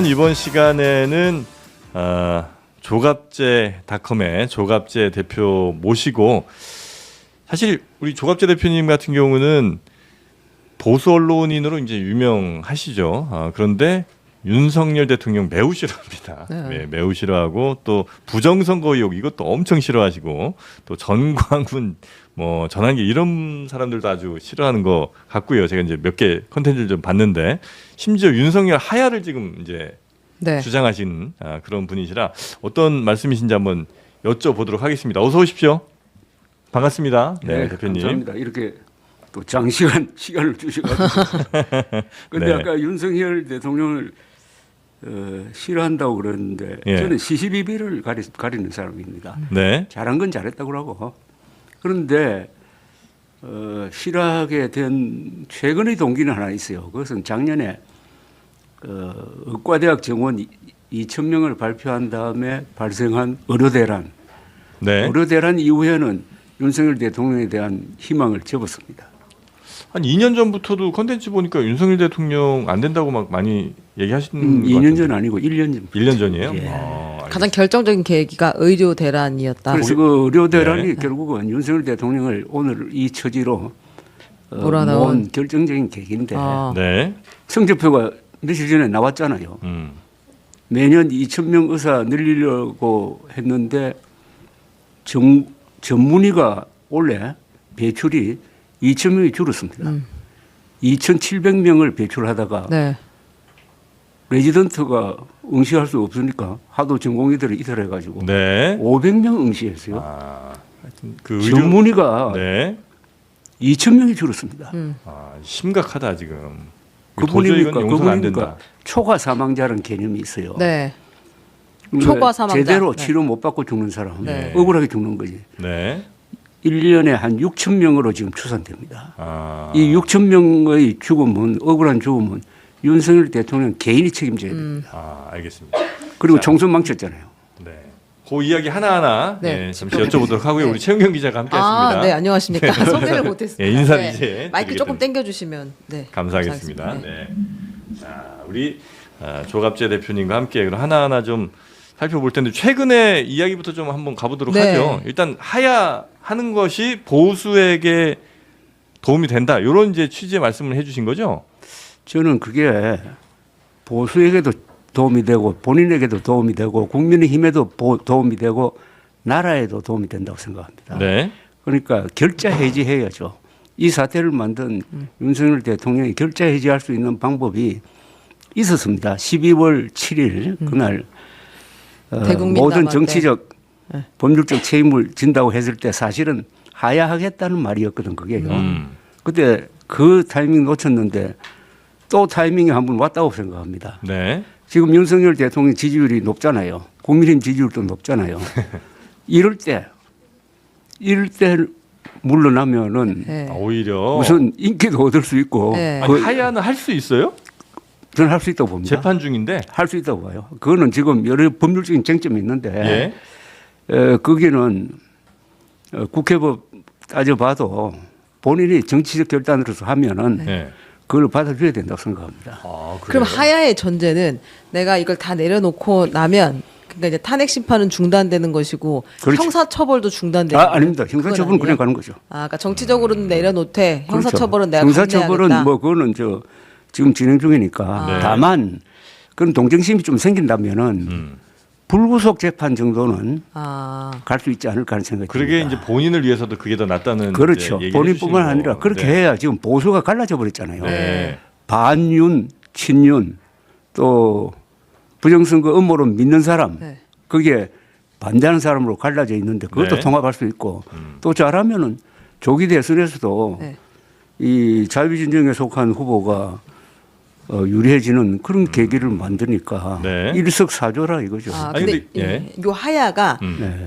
이번 시간에는 조갑제닷컴의 조갑제 대표 모시고, 사실 우리 조갑제 대표님 같은 경우는 보수 언론인으로 이제 유명하시죠. 그런데 윤석열 대통령 매우 싫어합니다. 네, 매우 싫어하고 또 부정선거 의혹 이것도 엄청 싫어하시고, 또 전광훈 뭐 전환기 이런 사람들도 아주 싫어하는 것 같고요. 제가 이제 몇 개 컨텐츠를 좀 봤는데, 심지어 윤석열 하야를 지금 이제 주장하신 그런 분이시라 어떤 말씀이신지 한번 여쭤보도록 하겠습니다. 어서 오십시오. 반갑습니다. 네, 대표님. 감사합니다. 이렇게 또 장시간 시간을 주셔가지고. 근데 아까 윤석열 대통령을 싫어한다고 그러는데 저는 시시비비를 가리는 사람입니다. 네. 잘한 건 잘했다고 그러고. 그런데 싫어하게 된 최근의 동기는 하나 있어요. 그것은 작년에 의과대학 정원 2,000명을 발표한 다음에 발생한 의료대란. 네. 의료대란 이후에는 윤석열 대통령에 대한 희망을 접었습니다. 한 2년 전부터도 컨텐츠 보니까 윤석열 대통령 안 된다고 막 많이 얘기하시는 것 2년 전 아니고 1년 전. 1년 전이에요? 예. 가장 결정적인 계기가 의료 대란이었다. 그래서 그 의료 대란이 결국은 윤석열 대통령을 오늘 이 처지로 모은 결정적인 계기인데 네. 성적표가 며칠 전에 나왔잖아요. 매년 2,000명 의사 늘리려고 했는데 전문의가 원래 배출이 2,000명이 줄었습니다. 2,700명을 배출하다가 레지던트가 응시할 수 없으니까 하도 전공의들이 이탈해가지고 500명 응시했어요. 그 전문의가 2,000명이 줄었습니다. 심각하다 지금. 그분이니까 용서가 안 된다. 초과 사망자라는 개념이 있어요. 초과 사망자. 제대로 치료 못 받고 죽는 사람, 억울하게 죽는 거지. 1년에 한 6천 명으로 지금 추산됩니다. 이 6천 명의 죽음은, 억울한 죽음은 윤석열 대통령 개인이 책임져야 됩니다. 알겠습니다. 그리고 총선 망쳤잖아요. 그 이야기 하나하나 잠시 여쭤보도록 하고요. 우리 최은경 기자가 함께했습니다. 네, 안녕하십니까. 소개를 못했습니다. 인사 이제 마이크 조금 당겨주시면 감사하겠습니다. 자, 우리 조갑재 대표님과 함께 하나하나 좀 살펴볼 텐데, 최근에 이야기부터 좀 한번 가보도록 하죠. 일단 하야하는 것이 보수에게 도움이 된다, 이런 이제 취지의 말씀을 해주신 거죠? 저는 그게 보수에게도 도움이 되고 본인에게도 도움이 되고 국민의힘에도 도움이 되고 나라에도 도움이 된다고 생각합니다. 그러니까 결자 해지해야죠. 이 사태를 만든 윤석열 대통령이 결자 해지할 수 있는 방법이 있었습니다. 12월 7일 그날 모든 정치적 법률적 책임을 진다고 했을 때 사실은 하야하겠다는 말이었거든, 그게요. 그때 그 타이밍 놓쳤는데 또 타이밍이 한번 왔다고 생각합니다. 지금 윤석열 대통령 지지율이 높잖아요. 국민의힘 지지율도 높잖아요. 이럴 때 물러나면은 오히려 무슨 인기도 얻을 수 있고. 하야는 할 수 있어요? 저는 할 수 있다고 봅니다. 재판 중인데 할 수 있다고 봐요. 그거는 지금 여러 법률적인 쟁점이 있는데 거기는 국회법 따져봐도 본인이 정치적 결단으로서 하면은 그걸 받아줘야 된다고 생각합니다. 그럼 하야의 전제는 내가 이걸 다 내려놓고 나면, 그러니까 이제 탄핵 심판은 중단되는 것이고 형사처벌도 중단되는 거예요? 아닙니다. 형사처벌은 그냥 가는 거죠. 그러니까 정치적으로는 내려놓되 형사처벌은 내가 형사처벌은 감내하겠다. 뭐 그거는 지금 진행 중이니까. 다만 그런 동정심이 좀 생긴다면은 불구속 재판 정도는 갈 수 있지 않을까 하는 생각이 듭니다. 그러게 이제 본인을 위해서도 그게 더 낫다는. 그렇죠. 본인뿐만 아니라 그렇게 해야 지금 보수가 갈라져 버렸잖아요. 반윤, 친윤, 또 부정선거 음모로 믿는 사람, 그게 반대하는 사람으로 갈라져 있는데 그것도 통합할 수 있고 또 잘하면은 조기 대선에서도 이 자유진영에 속한 후보가 유리해지는 그런 계기를 만드니까 일석사조라 이거죠. 근데 이 하야가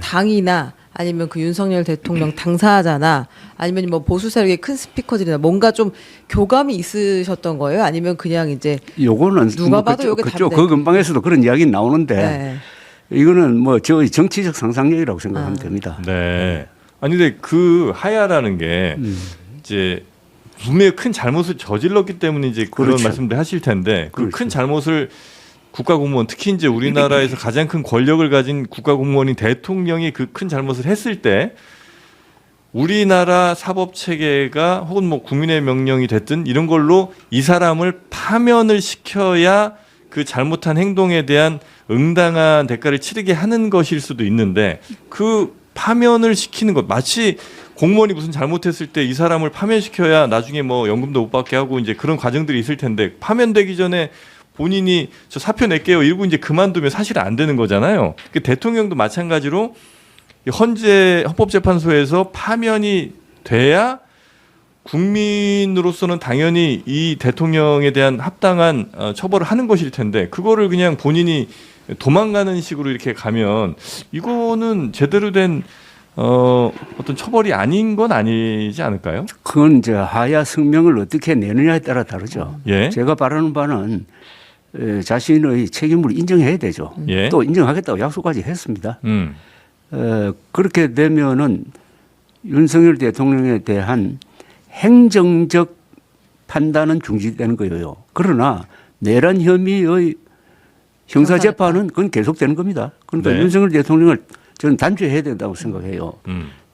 당이나 아니면 그 윤석열 대통령 당사자나 아니면 뭐 보수 세력의 큰 스피커들이나 뭔가 좀 교감이 있으셨던 거예요? 아니면 그냥 이제 요거는 누가 봐도 요게 그쪽 그 근방에서도 그런 이야기는 나오는데 이거는 뭐 저희 정치적 상상력이라고 생각하면 됩니다. 아니 근데 그 하야라는 게 이제 분명히 큰 잘못을 저질렀기 때문에 이제 그런 말씀들 하실 텐데 그 큰 잘못을 국가공무원, 특히 이제 우리나라에서 가장 큰 권력을 가진 국가공무원인 대통령이 그 큰 잘못을 했을 때 우리나라 사법 체계가 혹은 뭐 국민의 명령이 됐든 이런 걸로 이 사람을 파면을 시켜야 그 잘못한 행동에 대한 응당한 대가를 치르게 하는 것일 수도 있는데 그 파면을 시키는 것 마치 공무원이 무슨 잘못했을 때 이 사람을 파면시켜야 나중에 뭐 연금도 못 받게 하고 이제 그런 과정들이 있을 텐데 파면되기 전에 본인이 저 사표 낼게요 이러고 이제 그만두면 사실 안 되는 거잖아요. 그 대통령도 마찬가지로 헌재 헌법재판소에서 파면이 돼야 국민으로서는 당연히 이 대통령에 대한 합당한 처벌을 하는 것일 텐데 그거를 그냥 본인이 도망가는 식으로 이렇게 가면 이거는 제대로 된 어떤 처벌이 아닌 건 아니지 않을까요? 그건 이제 하야 성명을 어떻게 내느냐에 따라 다르죠. 예. 제가 바라는 바는 자신의 책임을 인정해야 되죠. 예. 또 인정하겠다고 약속까지 했습니다. 그렇게 되면은 윤석열 대통령에 대한 행정적 판단은 중지되는 거예요. 그러나 내란 혐의의 형사재판은 그건 계속되는 겁니다. 그러니까 네. 윤석열 대통령을 저는 단죄해야 된다고 생각해요.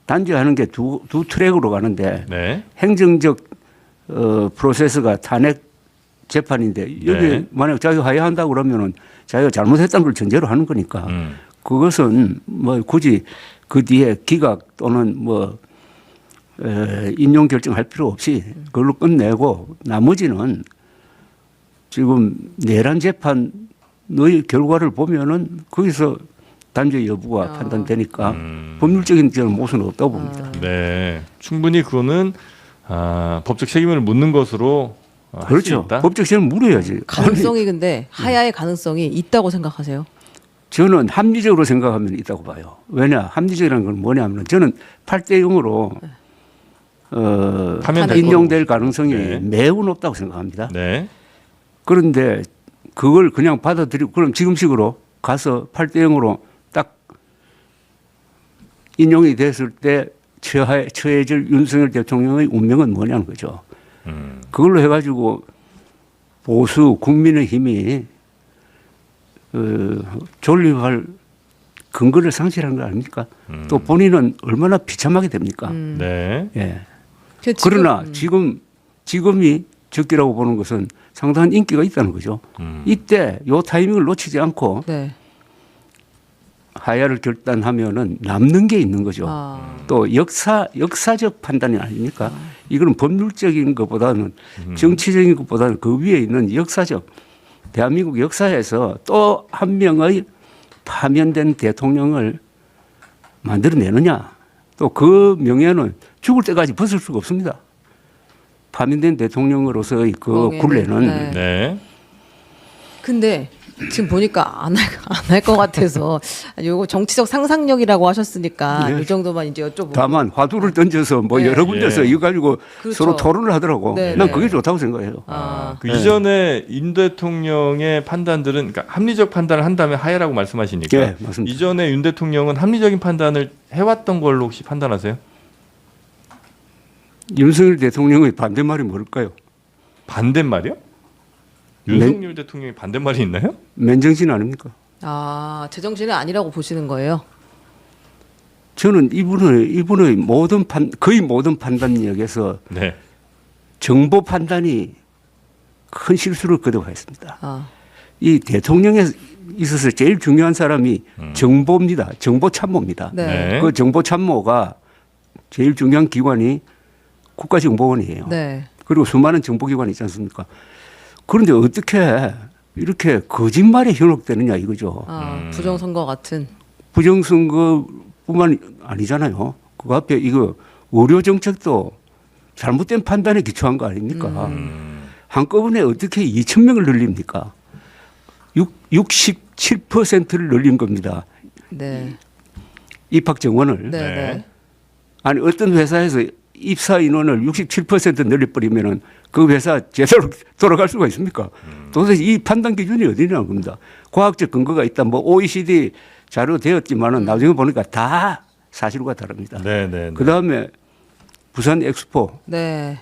단죄하는 게 두 트랙으로 가는데 네. 행정적 프로세스가 탄핵 재판인데 여기 네. 만약 자기가 하야한다고 그러면은 자기가 잘못했다는 걸 전제로 하는 거니까 그것은 뭐 굳이 그 뒤에 기각 또는 뭐 인용 결정할 필요 없이 그걸로 끝내고 나머지는 지금 내란 재판의 결과를 보면은 거기서 단죄 여부가 판단되니까 법률적인 저는 모순은 없다고 봅니다. 네. 충분히 그거는 법적 책임을 묻는 것으로 할 수 그렇죠. 있다. 법적 책임을 물어야지. 가능성이 근데 하야의 가능성이 있다고 생각하세요? 저는 합리적으로 생각하면 있다고 봐요. 왜냐 합리적이라는 건 뭐냐면 저는 8대 0으로 인용될 가능성이 네. 매우 높다고 생각합니다. 네. 그런데 그걸 그냥 받아들이고 그럼 지금식으로 가서 8대 0으로 딱 인용이 됐을 때 처해질 윤석열 대통령의 운명은 뭐냐는 거죠. 그걸로 해가지고 보수 국민의힘이 존립할 근거를 상실한 거 아닙니까? 또 본인은 얼마나 비참하게 됩니까? 네. 예. 지금, 그러나 지금이 적기라고 보는 것은 상당한 인기가 있다는 거죠. 이때 요 타이밍을 놓치지 않고 네. 하야를 결단하면은 남는 게 있는 거죠. 또 역사적 판단이 아닙니까? 이거는 법률적인 것보다는 정치적인 것보다는 그 위에 있는 역사적 대한민국 역사에서 또 한 명의 파면된 대통령을 만들어내느냐. 또 그 명예는 죽을 때까지 벗을 수가 없습니다. 파면된 대통령으로서의 그 굴레는. 네. 네. 근데 지금 보니까 안 할 것 같아서 요거 정치적 상상력이라고 하셨으니까 네. 이 정도만 이제 여쭤보고. 다만 화두를 던져서 뭐 네. 여러 군데서 예. 이거 가지고 그렇죠. 서로 토론을 하더라고. 네, 난 네. 그게 좋다고 생각해요. 그 네. 이전에 윤 대통령의 판단들은 그러니까 합리적 판단을 한다면 하야라고 말씀하시니까 네, 맞습니다. 이전에 윤 대통령은 합리적인 판단을 해왔던 걸로 혹시 판단하세요? 윤석열 대통령의 반대말이 뭘까요? 반대말이요? 윤석열 대통령이 반대말이 있나요? 맨정신 아닙니까? 제정신이 아니라고 보시는 거예요? 저는 이분의 거의 모든 판단력에서 네. 정보 판단이 큰 실수를 거듭했습니다. 이 대통령에 있어서 제일 중요한 사람이 정보입니다. 정보 참모입니다. 네. 그 정보 참모가 제일 중요한 기관이 국가정보원이에요. 네. 그리고 수많은 정보기관이 있지 않습니까? 그런데 어떻게 이렇게 거짓말에 현혹되느냐 이거죠. 부정선거 같은. 부정선거뿐만 아니잖아요. 그 앞에 이거 의료 정책도 잘못된 판단에 기초한 거 아닙니까? 한꺼번에 어떻게 2,000명을 늘립니까? 67%를 늘린 겁니다. 네. 입학 정원을. 네. 네. 네. 아니 어떤 회사에서 입사 인원을 67% 늘려버리면은 그 회사 제대로 돌아갈 수가 있습니까? 도대체 이 판단 기준이 어디냐는 겁니다. 과학적 근거가 있다. 뭐 OECD 자료 되었지만은 나중에 보니까 다 사실과 다릅니다. 네, 네. 그 다음에 부산 엑스포. 네.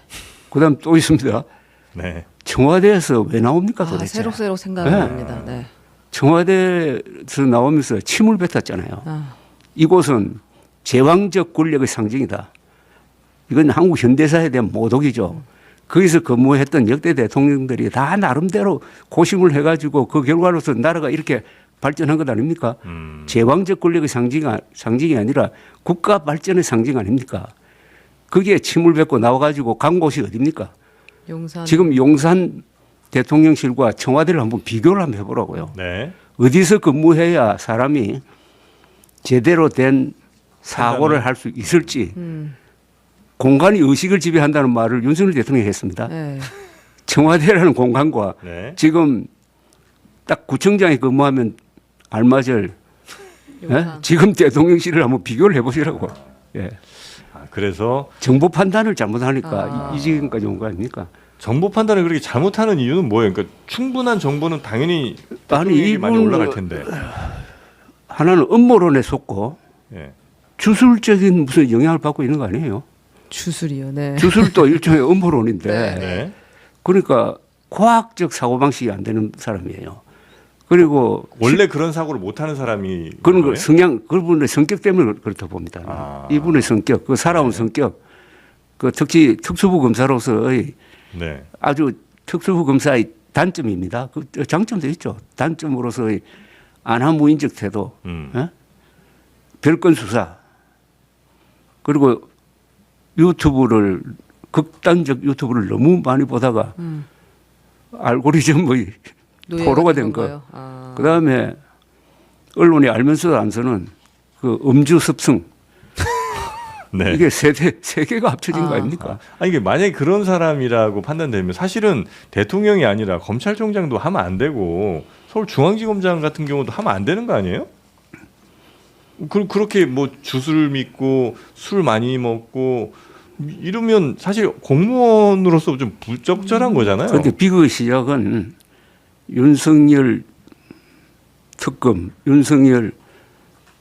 그 다음 또 있습니다. 네. 청와대에서 왜 나옵니까 도대체? 새록새록 생각이 납니다. 네. 청와대에서 나오면서 침을 뱉었잖아요. 아. 이곳은 제왕적 권력의 상징이다. 이건 한국 현대사에 대한 모독이죠. 거기서 근무했던 역대 대통령들이 다 나름대로 고심을 해가지고 그 결과로서 나라가 이렇게 발전한 것 아닙니까? 제왕적 권력의 상징이 아니라 국가 발전의 상징 아닙니까? 거기에 침을 뱉고 나와가지고 간 곳이 어딥니까? 용산. 지금 용산 대통령실과 청와대를 한번 비교를 한번 해보라고요. 네. 어디서 근무해야 사람이 제대로 된 사고를 할 수 있을지 공간이 의식을 지배한다는 말을 윤석열 대통령이 했습니다. 네. 청와대라는 공간과 네. 지금 딱 구청장에 근무하면 알맞을 용산. 지금 대통령실을 한번 비교를 해보시라고. 예. 아, 그래서 정보 판단을 잘못하니까 이 지경까지 온 거 아닙니까? 정보 판단을 그렇게 잘못하는 이유는 뭐예요? 그러니까 충분한 정보는 당연히 대통령에게 많이 이분 올라갈 텐데. 하나는 음모론에 속고 예. 주술적인 무슨 영향을 받고 있는 거 아니에요? 주술이요. 네. 주술도 일종의 음모론인데 네. 그러니까 과학적 사고방식이 안 되는 사람이에요. 그리고 원래 그런 사고를 못하는 사람이 그런 거 거예요? 성향 그분의 성격 때문에 그렇다 봅니다. 아. 이분의 성격, 그 살아온 성격, 그 특히 특수부 검사로서의 네. 아주 특수부 검사의 단점입니다. 그 장점도 있죠. 단점으로서의 안하무인적 태도, 예? 별건 수사, 그리고 유튜브를 극단적 유튜브를 너무 많이 보다가 알고리즘의 포로가 된 거. 아. 그다음에 언론이 알면서도 안 쓰는 그 음주 습승. 네. 이게 세 개가 합쳐진 거 아닙니까? 아, 이게 만약에 그런 사람이라고 판단되면 사실은 대통령이 아니라 검찰총장도 하면 안 되고 서울중앙지검장 같은 경우도 하면 안 되는 거 아니에요? 그렇게 뭐 주술 믿고 술 많이 먹고 이러면 사실 공무원으로서 좀 부적절한 거잖아요. 그런데 비극의 시작은 윤석열 특검, 윤석열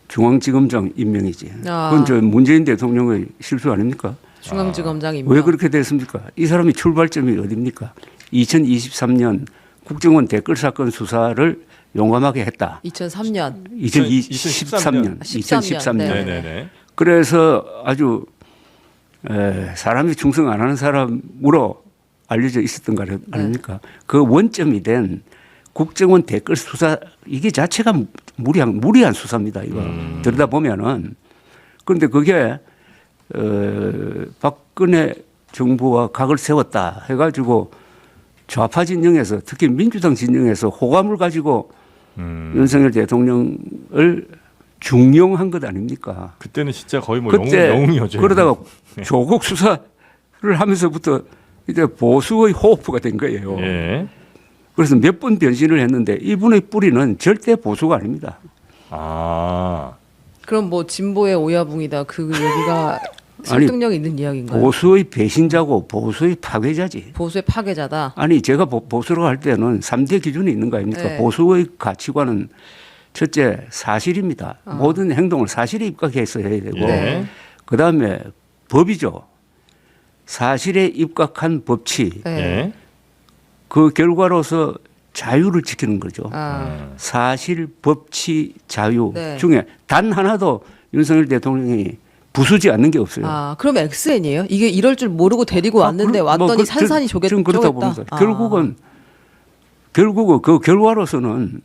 중앙지검장 임명이지. 그건 저 문재인 대통령의 실수 아닙니까? 중앙지검장 임명. 왜 그렇게 됐습니까? 이 사람이 출발점이 어디입니까? 2023년 국정원 댓글 사건 수사를 용감하게 했다. 2003년. 2013년. 13년. 네네네. 그래서 아주 사람이 충성 안 하는 사람으로 알려져 있었던 거 아닙니까? 그 원점이 된 국정원 댓글 수사 이게 자체가 무리한 수사입니다. 이거 들여다보면은. 그런데 그게 박근혜 정부와 각을 세웠다 해가지고 좌파 진영에서 특히 민주당 진영에서 호감을 가지고 윤석열 대통령을 중용한 것 아닙니까? 그때는 진짜 거의 뭐 그때 영웅이었죠. 그러다가 조국 수사를 하면서부터 이제 보수의 호프가 된 거예요. 예. 그래서 몇 번 변신을 했는데 이분의 뿌리는 절대 보수가 아닙니다. 아. 그럼 뭐 진보의 오야붕이다. 그 얘기가 설득력 있는 이야기인가요? 보수의 배신자고 보수의 파괴자지. 보수의 파괴자다. 아니 제가 보수라고 할 때는 3대 기준이 있는 거 아닙니까? 네. 보수의 가치관은 첫째 사실입니다. 모든 행동을 사실에 입각해서 해야 되고 네. 그다음에 법이죠. 사실에 입각한 법치 네. 예. 그 결과로서 자유를 지키는 거죠. 사실, 법치, 자유 네. 중에 단 하나도 윤석열 대통령이 부수지 않는 게 없어요. 아, 그럼 XN이에요? 이게 이럴 줄 모르고 데리고 왔는데 왔더니 산산이 좀 그렇다고 쪼갰다. 봅니다. 결국은 그 결과로서는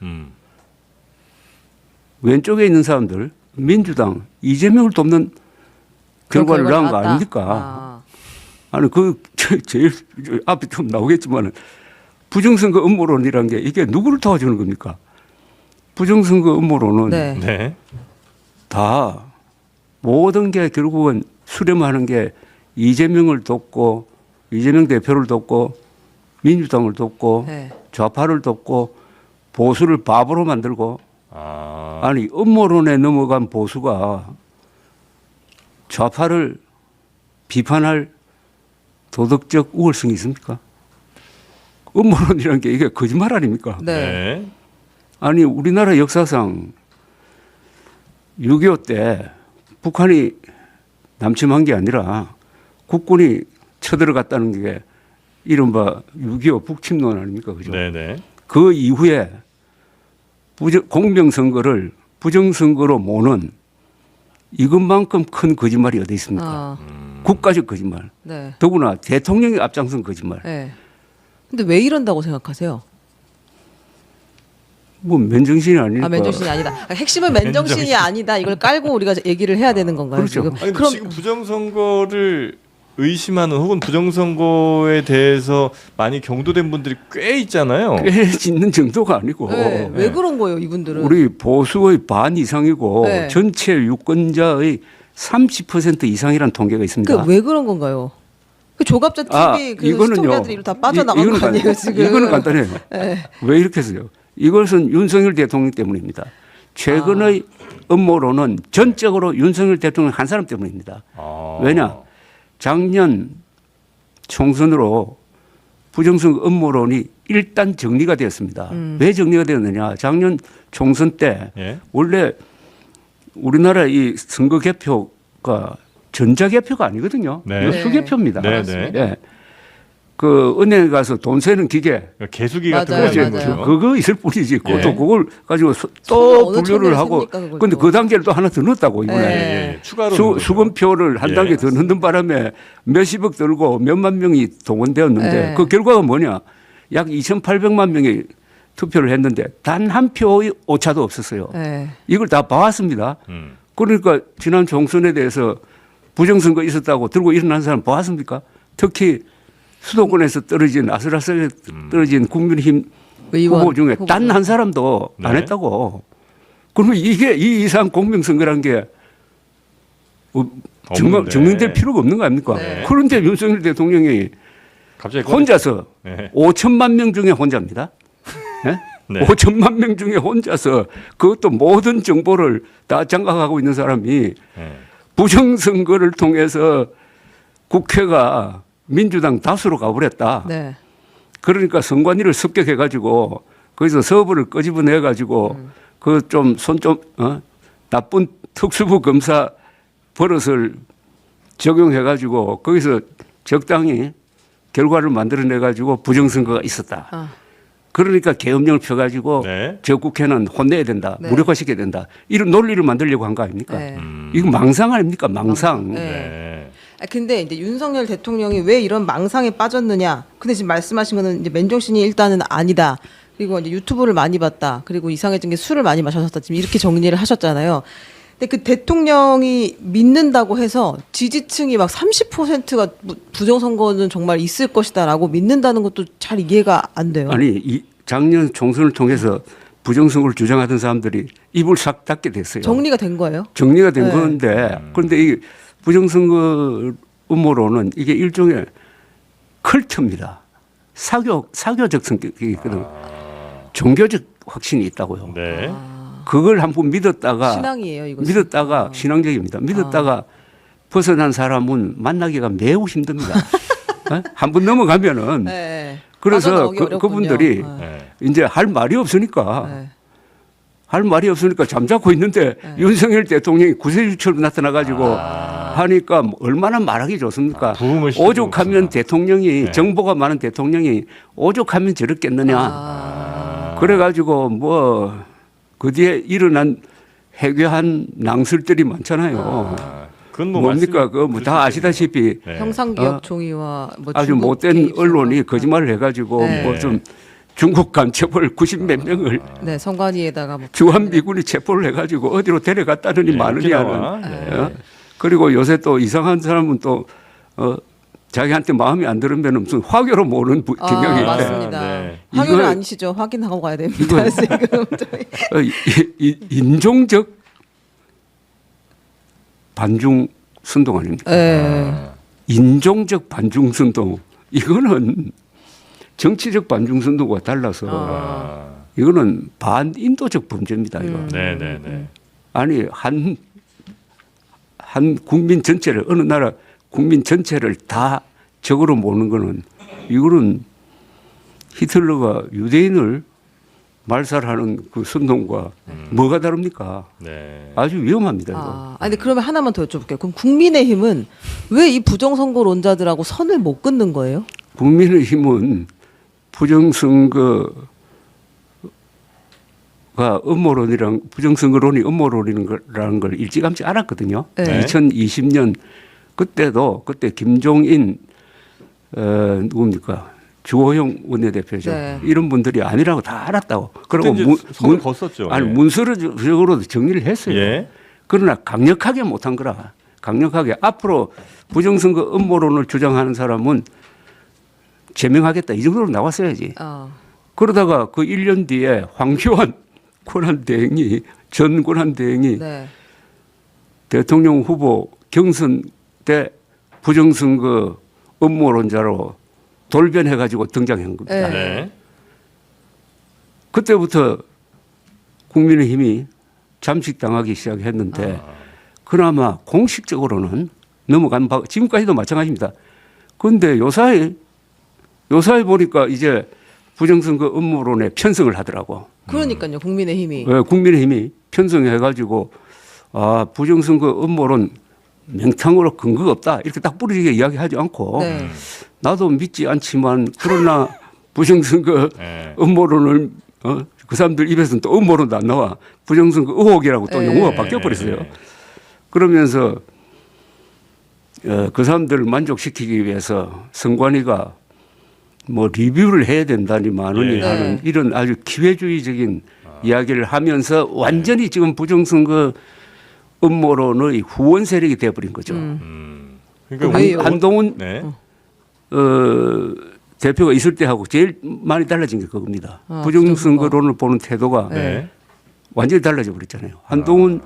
왼쪽에 있는 사람들 민주당 이재명을 돕는 결과를 낳은 거 아닙니까? 아니 그 제일 앞에 좀 나오겠지만은 부정선거 음모론이라는 게 이게 누구를 도와주는 겁니까? 부정선거 음모론은 네. 네. 다 모든 게 결국은 수렴하는 게 이재명을 돕고 이재명 대표를 돕고 민주당을 돕고 네. 좌파를 돕고 보수를 바보로 만들고 아. 아니 음모론에 넘어간 보수가 좌파를 비판할 도덕적 우월성이 있습니까? 음모론이라는 게 이게 거짓말 아닙니까? 네. 네. 아니 우리나라 역사상 6.25 때 북한이 남침한 게 아니라 국군이 쳐들어갔다는 게 이른바 6.25 북침론 아닙니까? 그죠? 네네. 그 이후에 공명선거를 부정선거로 모는 이것만큼 큰 거짓말이 어디 있습니까? 국가적 거짓말. 네. 더구나 대통령이 앞장선 거짓말. 네. 근데 왜 이런다고 생각하세요? 뭐 맨정신이 아니니까. 맨정신이 아니다. 핵심은 맨정신이 아니다. 이걸 깔고 우리가 얘기를 해야 되는 건가요? 그렇죠. 지금? 아니, 그럼 지금 부정선거를 의심하는 혹은 부정선거에 대해서 많이 경도된 분들이 꽤 있잖아요. 꽤 짓는 정도가 아니고 네. 왜 그런 거예요, 이분들은? 우리 보수의 반 이상이고 네. 전체 유권자의 30% 이상이라는 통계가 있습니다. 그러니까 왜 그런 건가요? 그 조갑자 TV 그 시청자들이 다 빠져나간 거 아니에요 지금? 이거는 간단해요. 네. 왜 이렇게 했어요? 이것은 윤석열 대통령 때문입니다. 최근의 음모론은 전적으로 윤석열 대통령 한 사람 때문입니다. 왜냐? 작년 총선으로 부정선거 음모론이 일단 정리가 되었습니다. 왜 정리가 되었느냐? 작년 총선 때 예? 원래 우리나라 이 선거 개표가 전자개표가 아니거든요. 네. 이거 수개표입니다. 네, 네. 예. 그 은행에 가서 돈 세는 기계 개수기 같은 맞아요, 거 맞아요. 있는 거죠. 그거 있을 뿐이지. 예. 또 그걸 가지고 또 또 어느 분류를 천일을 하고 셉니까, 그걸 근데 또. 그 단계를 또 하나 더 넣었다고 이번에. 예. 추가로 넣은 거죠. 수건표를 한 예. 단계 더 넣는 바람에 몇십억 들고 몇만 명이 동원되었는데 예. 그 결과가 뭐냐? 약 2,800만 명이 투표를 했는데 단 한 표의 오차도 없었어요. 네. 이걸 다 봐왔습니다. 그러니까 지난 총선에 대해서 부정선거 있었다고 들고 일어난 사람 보았습니까? 특히 수도권에서 떨어진 아슬아슬하게 떨어진 국민의힘 의원 후보 중에 후보죠. 단 한 사람도 안 네. 했다고. 그러면 이게 이 이상 공명선거란 게 없는데. 증명될 필요가 없는 거 아닙니까? 네. 그런데 윤석열 대통령이 갑자기 혼자서 네. 5천만 명 중에 혼자입니다. 네? 네. 5천만 명 중에 혼자서 그것도 모든 정보를 다 장악하고 있는 사람이 네. 부정선거를 통해서 국회가 민주당 다수로 가버렸다. 네. 그러니까 선관위를 습격해가지고 거기서 서버를 끄집어내가지고 그 좀 나쁜 특수부 검사 버릇을 적용해가지고 거기서 적당히 결과를 만들어내가지고 부정선거가 있었다. 아. 그러니까 계엄령을 펴가지고 네. 저 국회는 혼내야 된다. 네. 무력화시켜야 된다. 이런 논리를 만들려고 한 거 아닙니까? 네. 이거 망상 아닙니까? 망상. 네. 네. 근데 이제 윤석열 대통령이 왜 이런 망상에 빠졌느냐? 근데 지금 말씀하신 거는 이제 맨정신이 일단은 아니다. 그리고 이제 유튜브를 많이 봤다. 그리고 이상해진 게 술을 많이 마셨다. 지금 이렇게 정리를 하셨잖아요. 근데 그 대통령이 믿는다고 해서 지지층이 막 30%가 부정선거는 정말 있을 것이다라고 믿는다는 것도 잘 이해가 안 돼요. 아니 이 작년 총선을 통해서 부정선거를 주장하던 사람들이 입을 싹 닫게 됐어요. 정리가 된 거예요? 정리가 된 네. 건데 그런데 이 부정선거 음모론은 이게 일종의 컬트입니다. 사교적 성격이 있거든. 종교적 확신이 있다고요. 네. 그걸 한번 믿었다가 신앙이에요, 이거. 믿었다가 신앙적입니다. 믿었다가 벗어난 사람은 만나기가 매우 힘듭니다. 한번 넘어가면은 네. 그래서 빠져나오기 어렵군요. 그분들이 네. 이제 할 말이 없으니까 네. 할 말이 없으니까 잠자코 있는데 윤석열 대통령이 구세주처럼 나타나가지고 하니까 뭐 얼마나 말하기 좋습니까? 부흥을 시키고 오죽하면 있구나. 대통령이 네. 정보가 많은 대통령이 오죽하면 저렇겠느냐. 그래가지고 뭐 그 뒤에 일어난 해괴한 낭설들이 많잖아요. 그건 뭐 뭡니까? 그 뭐 다 아시다시피 네. 형상기업 종이와 뭐 아주 중국 못된 개입 언론이 선거. 거짓말을 해가지고 네. 뭐 좀 중국 간첩을 90몇 명을 네, 선관위에다가 뭐 주한미군이 체포를 해가지고 어디로 데려갔다느니 네, 마느냐는. 오키나와. 네. 어? 그리고 요새 또 이상한 사람은 또 자기한테 마음에 안 들으면 무슨 화교로 모는 경향이 있대. 맞습니다. 네. 확인은 이거- 아니시죠? 확인하고 가야 됩니다. 지금 저희. 인종적 반중 선동 아닙니까? 네. 인종적 반중 선동. 이거는 정치적 반중 선동과 달라서 이거는 반인도적 범죄입니다. 이거. 네, 네, 네. 아니 한 국민 전체를 어느 나라 국민 전체를 다 적으로 모는 거는 이거는 히틀러가 유대인을 말살하는 그 선동과 뭐가 다릅니까? 네. 아주 위험합니다. 이거. 아니 근데 그러면 하나만 더 여쭤볼게요. 그럼 국민의힘은 왜 이 부정선거론자들하고 선을 못 긋는 거예요? 국민의힘은 부정선거 부정선거가 음모론이랑 부정선거론이 음모론이라는 걸 일찌감치 알았거든요. 네. 2020년 그때도 그때 김종인 누굽니까? 주호영 원내대표죠. 네. 이런 분들이 아니라고 다 알았다고. 그때 그리고 이제 손을 걷었죠. 아니 예. 문서적으로도 정리를 했어요. 예. 그러나 강력하게 못한 거라. 강력하게 앞으로 부정선거 음모론을 주장하는 사람은 제명하겠다 이 정도로 나왔어야지. 그러다가 그 1년 뒤에 황교안 권한대행이 전 권한대행이 네. 대통령 후보 경선 때 부정선거 음모론자로 돌변해가지고 등장한 겁니다. 네. 네. 그때부터 국민의힘이 잠식당하기 시작했는데 그나마 공식적으로는 넘어간 바 지금까지도 마찬가지입니다. 그런데 요사이 보니까 이제 부정선거 음모론에 편성을 하더라고. 그러니까요. 국민의힘이. 네, 국민의힘이 편성해가지고 부정선거 음모론 명탕으로 근거가 없다 이렇게 딱 부르지게 이야기하지 않고 네. 나도 믿지 않지만 그러나 부정선거 네. 음모론을 그 사람들 입에서는 또 음모론도 안 나와 부정선거 의혹이라고 또 네. 용어가 바뀌어버렸어요. 그러면서 그 사람들을 만족시키기 위해서 선관위가 뭐 리뷰를 해야 된다니만은 예. 하는 이런 아주 기회주의적인 이야기를 하면서 완전히 지금 부정선거 음모론의 후원 세력이 되어버린 거죠. 그러니까 왜요? 한동훈 네. 대표가 있을 때하고 제일 많이 달라진 게 그겁니다. 아, 부정선거론을 보는 태도가 네. 완전히 달라져 버렸잖아요. 한동훈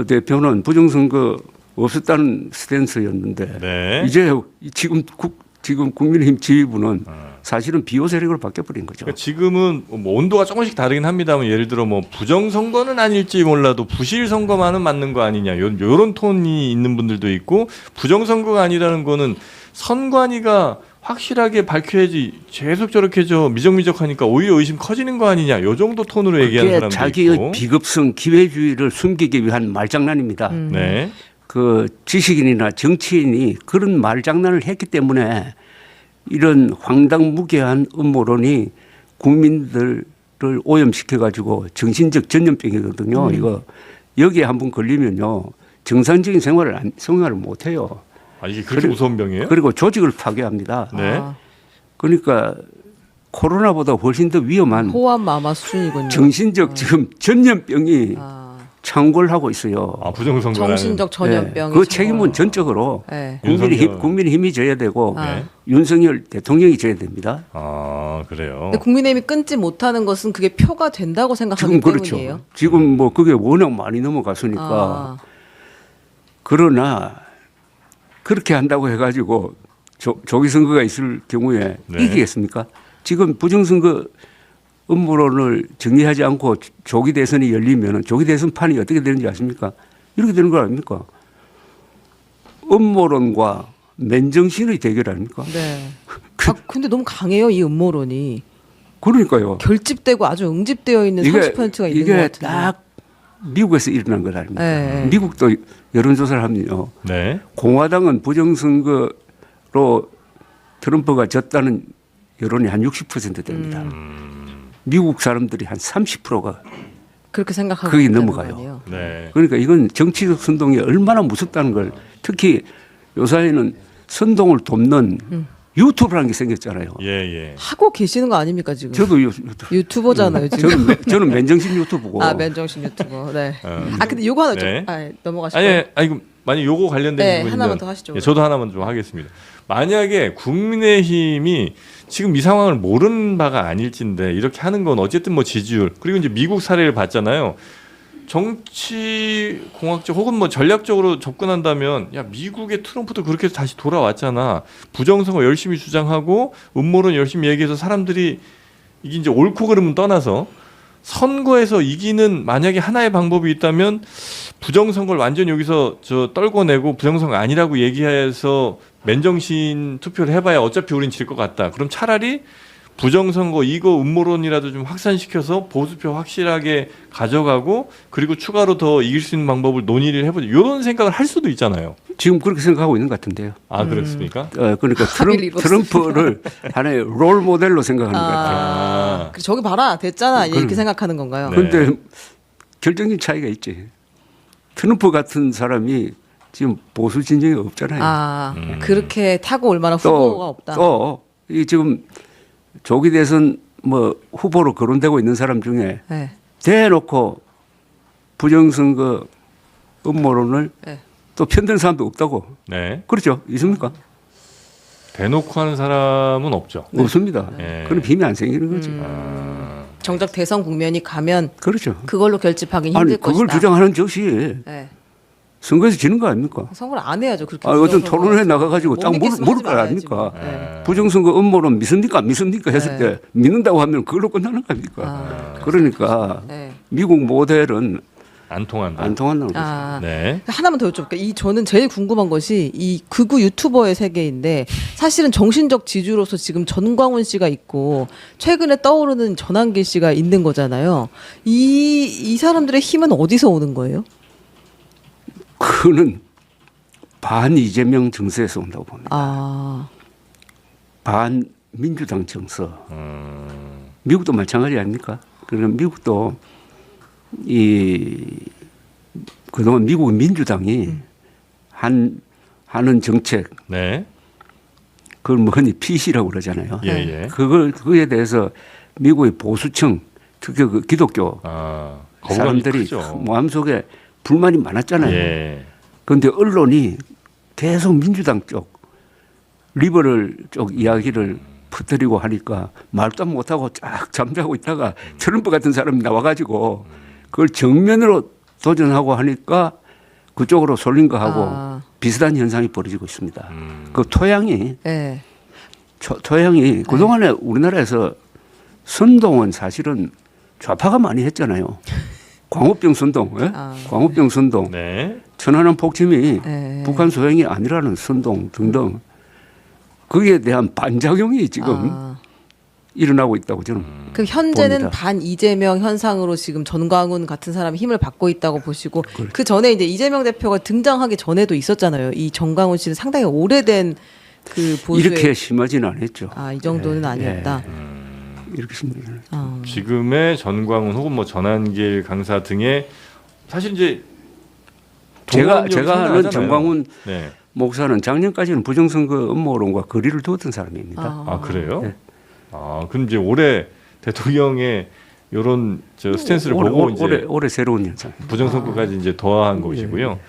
대표는 부정선거 없었다는 스탠스였는데 네. 이제 지금 국민의힘 지휘부는 사실은 비호 세력으로 바뀌어버린 거죠. 그러니까 지금은 뭐 온도가 조금씩 다르긴 합니다만 예를 들어 뭐 부정선거는 아닐지 몰라도 부실선거만은 맞는 거 아니냐 요런 톤이 있는 분들도 있고 부정선거가 아니라는 거는 선관위가 확실하게 밝혀야지 계속 저렇게 미적미적하니까 오히려 의심 커지는 거 아니냐 요 정도 톤으로 얘기하는 그게 사람도 자기의 있고. 비급성 기회주의를 숨기기 위한 말장난입니다. 네. 그 지식인이나 정치인이 그런 말장난을 했기 때문에 이런 황당무계한 음모론이 국민들을 오염시켜 가지고 정신적 전염병이거든요. 이거 여기에 한번 걸리면요 정상적인 생활을 못 해요. 아 이게 그렇게 무서운 병이에요? 그리고 조직을 파괴합니다. 네. 그러니까 코로나보다 훨씬 더 위험한 호암 마마 수준이군요. 정신적 지금 전염병이 창궐하고 있어요. 아 부정선거라는. 정신적 전염병이. 그 책임은 전적으로 네. 국민의힘이 져야 되고 네. 윤석열 대통령이 져야 됩니다. 아 그래요. 근데 국민의힘이 끊지 못하는 것은 그게 표가 된다고 생각하기 지금 그렇죠. 때문이에요. 지금 뭐 그게 워낙 많이 넘어갔으니까. 그러나 그렇게 한다고 해가지고 조기 선거가 있을 경우에 네. 이기겠습니까? 지금 부정선거 음모론을 정리하지 않고 조기 대선이 열리면 조기 대선판이 어떻게 되는지 아십니까? 이렇게 되는 거 아닙니까? 음모론과 맨정신의 대결 아닙니까? 네. 근데 너무 강해요 이 음모론이. 그러니까요. 결집되고 아주 응집되어 있는 30%가 있는 것 이게 같은데. 딱 미국에서 일어난 것 아닙니까? 네. 미국도 여론조사를 하면요. 네. 공화당은 부정선거로 트럼프가 졌다는 여론이 한 60% 됩니다. 미국 사람들이 한 30%가 그렇게 생각하고 거기 있다는 넘어가요. 거 아니에요? 네. 그러니까 이건 정치적 선동이 얼마나 무섭다는 걸 특히 요사이는 선동을 돕는 유튜브라는 게 생겼잖아요. 예 예. 하고 계시는 거 아닙니까 지금? 저도 유튜버잖아요 지금. 저는 맨정신 유튜브고. 아 맨정신 유튜버. 네. 아 근데 요거 하나 네. 좀 넘어가시죠. 아니 만약 요거 관련된 네, 부분이면 하나만 더 하시죠. 예, 저도 하나만 좀 하겠습니다. 만약에 국민의힘이 지금 이 상황을 모르는 바가 아닐진데 이렇게 하는 건 어쨌든 뭐 지지율 그리고 이제 미국 사례를 봤잖아요. 정치 공학적 혹은 뭐 전략적으로 접근한다면 야 미국의 트럼프도 그렇게 해서 다시 돌아왔잖아. 부정선거 열심히 주장하고 음모론 열심히 얘기해서 사람들이 이게 이제 옳고 그름은 떠나서 선거에서 이기는 만약에 하나의 방법이 있다면 부정선거를 완전히 여기서 떨궈내고 부정선거 아니라고 얘기해서 맨정신 투표를 해봐야 어차피 우린 질 것 같다. 그럼 차라리 부정선거 이거 음모론이라도 좀 확산시켜서 보수표 확실하게 가져가고 그리고 추가로 더 이길 수 있는 방법을 논의를 해보자 이런 생각을 할 수도 있잖아요. 지금 그렇게 생각하고 있는 것 같은데요. 아 그렇습니까? 그러니까 트럼프를 하나의 롤 모델로 생각하는 것 같아요. 저기 봐라 됐잖아 이렇게 생각하는 건가요? 그런데 결정적인 차이가 있지. 트럼프 같은 사람이 지금 보수 진영이 없잖아요. 그렇게 타고 올 만한 후보가 없다. 또 이 지금 조기 대선 뭐 후보로 거론되고 있는 사람 중에 네. 대놓고 부정선거 음모론을 네. 또 편드는 사람도 없다고. 네. 그렇죠? 있습니까? 대놓고 하는 사람은 없죠. 없습니다. 네. 그런 힘이 안 생기는 거지. 정작 대선 국면이 가면 그렇죠. 그걸로 결집하기 힘들 아니 그걸 것이다. 주장하는 즉시 네. 선거에서 지는 거 아닙니까? 선거를 안 해야죠. 그렇게. 어떤 토론회 나가가지고 딱 믿겠으면 물을 하지 거 말아야지 아닙니까? 뭐. 네. 부정선거 음모론 믿습니까? 안 믿습니까? 했을 네. 때 믿는다고 하면 그걸로 끝나는 거 아닙니까? 그러니까 네. 미국 모델은 안 통한다. 안 통한다는 거죠. 네. 하나만 더 여쭤볼게요. 저는 제일 궁금한 것이 이 극우 유튜버의 세계인데 사실은 정신적 지주로서 지금 전광훈 씨가 있고 최근에 떠오르는 전한길 씨가 있는 거잖아요. 이 사람들의 힘은 어디서 오는 거예요? 그는 반 이재명 정서에서 온다고 봅니다. 반 민주당 정서. 미국도 마찬가지 아닙니까? 그러면 미국도 그동안 미국 민주당이 하는 정책, 네. 그걸 뭐 흔히 PC라고 그러잖아요. 예, 예. 그거에 대해서 미국의 보수층, 특히 그 기독교 거부감이 사람들이 크죠. 마음속에 불만이 많았잖아요. 예. 그런데 언론이 계속 민주당 쪽, 리버럴 쪽 이야기를 퍼뜨리고 하니까 말도 못하고 쫙 잠자고 있다가 트럼프 같은 사람이 나와가지고 그걸 정면으로 도전하고 하니까 그쪽으로 쏠린 거하고 비슷한 현상이 벌어지고 있습니다. 그 토양이 네. 토양이 그동안에 우리나라에서 선동은 사실은 좌파가 많이 했잖아요. 광우병 선동, 광우병 선동, 네. 천안함 폭침이 네. 북한 소행이 아니라는 선동 등등 거기에 대한 반작용이 지금 일어나고 있다고 저는 그 현재는 봅니다. 반 이재명 현상으로 지금 전광훈 같은 사람이 힘을 받고 있다고 보시고 그 전에 이제 이재명 대표가 등장하기 전에도 있었잖아요. 이 전광훈 씨는 상당히 오래된 그 보수의 이렇게 심하지는 않았죠. 이 정도는 아니었다. 이렇게 심하지는 않았죠. 지금의 전광훈 혹은 뭐 전한길 강사 등의 사실 이제 제가 동원력이 아는 상당하잖아요. 전광훈 네. 목사는 작년까지는 부정선거 음모론과 거리를 두었던 사람입니다. 그래요? 네. 그럼 이제 올해 대통령의 이런 스탠스를 보고 이제 올해 새로운 현상. 부정선거까지 이제 더한 것이고요.